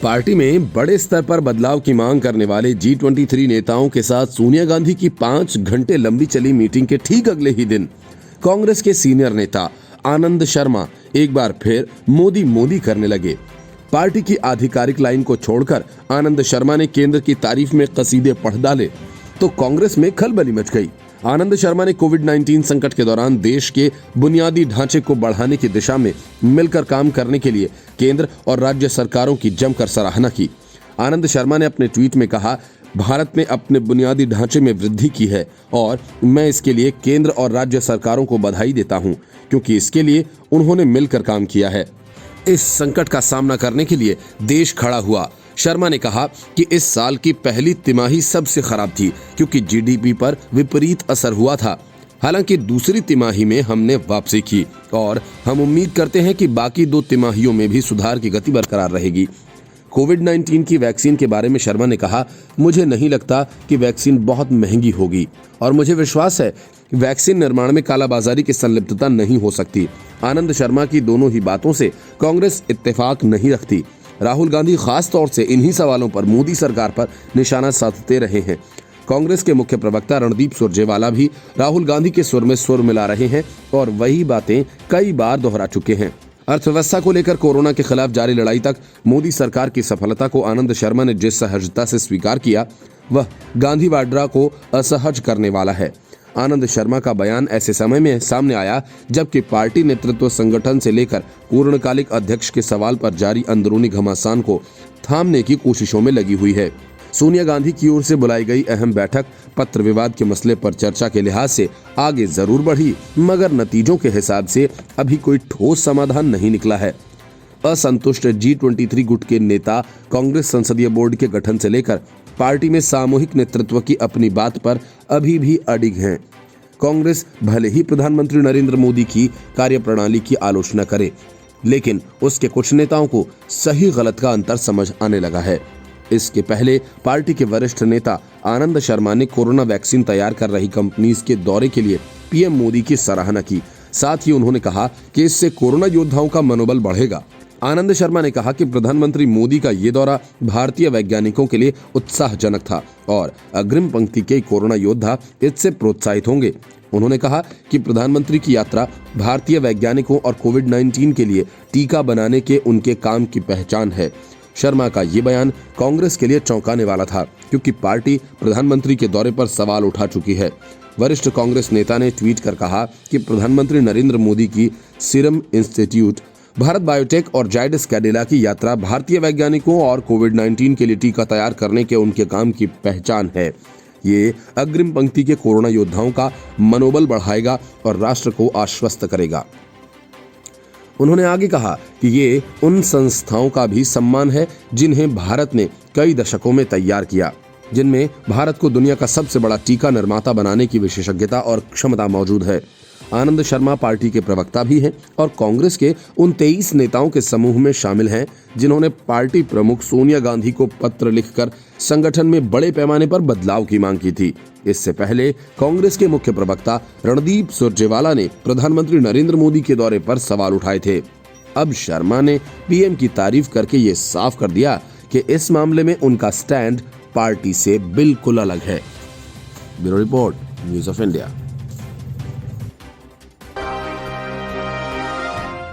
Party में बड़े स्तर पर बदलाव की मांग करने वाले G23 नेताओं के साथ सोनिया गांधी की 5 घंटे लंबी चली मीटिंग के ठीक अगले ही दिन कांग्रेस के सीनियर नेता आनंद शर्मा एक बार फिर मोदी मोदी करने लगे। पार्टी की आधिकारिक लाइन को छोड़कर आनंद शर्मा ने केंद्र की तारीफ में कसीदे पढ़ डाले तो कांग्रेस में खलबली मच गई। आनंद शर्मा ने कोविड-19 संकट के दौरान देश के बुनियादी ढांचे को बढ़ाने की दिशा में मिलकर काम करने के लिए केंद्र और राज्य सरकारों की जमकर सराहना की। आनंद शर्मा ने अपने ट्वीट में कहा, भारत ने अपने बुनियादी ढांचे में वृद्धि की है और मैं इसके लिए केंद्र और राज्य सरकारों को बधाई देता हूं, क्योंकि इसके लिए उन्होंने मिलकर काम किया है। इस संकट का सामना करने के लिए देश खड़ा हुआ। शर्मा ने कहा कि इस साल की पहली तिमाही सबसे खराब थी, क्योंकि जीडीपी पर विपरीत असर हुआ था। हालांकि दूसरी तिमाही में हमने वापसी की और हम उम्मीद करते हैं कि बाकी 2 तिमाहियों में भी सुधार की गति बरकरार रहेगी। कोविड-19 की वैक्सीन के बारे में शर्मा ने कहा, मुझे नहीं लगता कि वैक्सीन बहुत महंगी होगी और मुझे विश्वास है कि वैक्सीन निर्माण में कालाबाजारी की संलिप्तता नहीं हो सकती। आनंद शर्मा की दोनों ही बातों से कांग्रेस इत्तेफाक नहीं रखती। राहुल गांधी खास तौर से इन्हीं सवालों पर मोदी सरकार पर निशाना साधते रहे हैं। कांग्रेस के मुख्य प्रवक्ता रणदीप सुरजेवाला भी राहुल गांधी के सुर में सुर मिला रहे हैं और वही बातें कई बार दोहरा चुके हैं। अर्थव्यवस्था को लेकर कोरोना के खिलाफ जारी लड़ाई तक मोदी सरकार की सफलता को आनंद शर्मा ने जिस सहजता से स्वीकार किया, वह गांधी वाड्रा को असहज करने वाला है। आनंद शर्मा का बयान ऐसे समय में सामने आया जबकि पार्टी नेतृत्व संगठन से लेकर पूर्णकालिक अध्यक्ष के सवाल पर जारी अंदरूनी घमासान को थामने की कोशिशों में लगी हुई है। सोनिया गांधी की ओर से बुलाई गई अहम बैठक पत्र विवाद के मसले पर चर्चा के लिहाज से आगे जरूर बढ़ी, मगर नतीजों के हिसाब से अभी कोई ठोस समाधान नहीं निकला है। असंतुष्ट G23 गुट के नेता कांग्रेस संसदीय बोर्ड के गठन से लेकर पार्टी में सामूहिक नेतृत्व की अपनी बात पर अभी भी अडिग हैं। कांग्रेस भले ही प्रधानमंत्री नरेंद्र मोदी की कार्यप्रणाली की आलोचना करे, लेकिन उसके कुछ नेताओं को सही गलत का अंतर समझ आने लगा है। इसके पहले पार्टी के वरिष्ठ नेता आनंद शर्मा ने कोरोना वैक्सीन तैयार कर रही कंपनीज के दौरे के लिए पीएम मोदी की सराहना की। साथ ही उन्होंने कहा कि इससे कोरोना योद्धाओं का मनोबल बढ़ेगा। आनंद शर्मा ने कहा कि प्रधानमंत्री मोदी का ये दौरा भारतीय वैज्ञानिकों के लिए उत्साहजनक था और अग्रिम पंक्ति के कोरोना योद्धा इससे प्रोत्साहित होंगे। उन्होंने कहा कि प्रधानमंत्री की यात्रा भारतीय वैज्ञानिकों और कोविड-19 के लिए टीका बनाने के उनके काम की पहचान है। शर्मा का ये बयान कांग्रेस के लिए चौंकाने वाला था, क्योंकि पार्टी प्रधानमंत्री के दौरे पर सवाल उठा चुकी है। वरिष्ठ कांग्रेस नेता ने ट्वीट कर कहा कि प्रधानमंत्री नरेंद्र मोदी की सीरम इंस्टीट्यूट, भारत बायोटेक और जायडस कैडिला की यात्रा भारतीय वैज्ञानिकों और कोविड-19 के लिए टीका तैयार करने के उनके काम की पहचान है। ये अग्रिम पंक्ति के कोरोना योद्धाओं का मनोबल बढ़ाएगा और राष्ट्र को आश्वस्त करेगा। उन्होंने आगे कहा कि ये उन संस्थाओं का भी सम्मान है जिन्हें भारत ने कई दशकों में तैयार किया, जिनमें भारत को दुनिया का सबसे बड़ा टीका निर्माता बनाने की विशेषज्ञता और क्षमता मौजूद है। आनंद शर्मा पार्टी के प्रवक्ता भी हैं और कांग्रेस के उन 23 नेताओं के समूह में शामिल हैं जिन्होंने पार्टी प्रमुख सोनिया गांधी को पत्र लिखकर संगठन में बड़े पैमाने पर बदलाव की मांग की थी। इससे पहले कांग्रेस के मुख्य प्रवक्ता रणदीप सुरजेवाला ने प्रधानमंत्री नरेंद्र मोदी के दौरे पर सवाल उठाए थे। अब शर्मा ने पीएम की तारीफ करके ये साफ कर दिया कि इस मामले में उनका स्टैंड पार्टी से बिल्कुल अलग है। Bureau report, news of India.